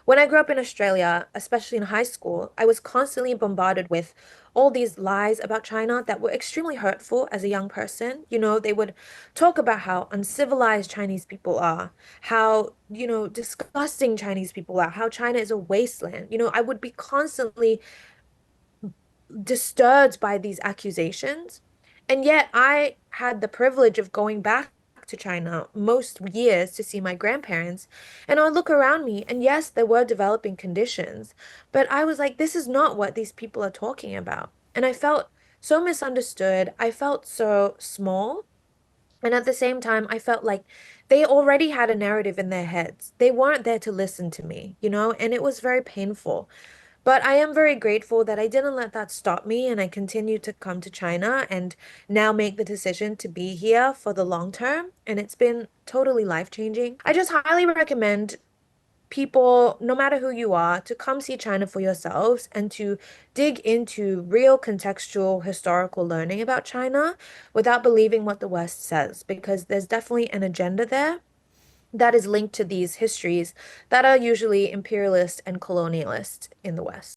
When I grew up in Australia, especially in high school, I was constantly bombarded with all these lies about China that were extremely hurtful as a young person. They would talk about how uncivilized Chinese people are, how, disgusting Chinese people are, how China is a wasteland. I would be constantly disturbed by these accusations. And yet I had the privilege of going back to China most years to see my grandparents. And I would look around me, and yes, there were developing conditions, but I was like, this is not what these people are talking about. And I felt so misunderstood. I felt so small. And at the same time, I felt like they already had a narrative in their heads. They weren't there to listen to me, and it was very painful. But I am very grateful that I didn't let that stop me and I continued to come to China and now make the decision to be here for the long term. And it's been totally life-changing. I just highly recommend people, no matter who you are, to come see China for yourselves and to dig into real contextual historical learning about China without believing what the West says, because there's definitely an agenda there that is linked to these histories that are usually imperialist and colonialist in the West.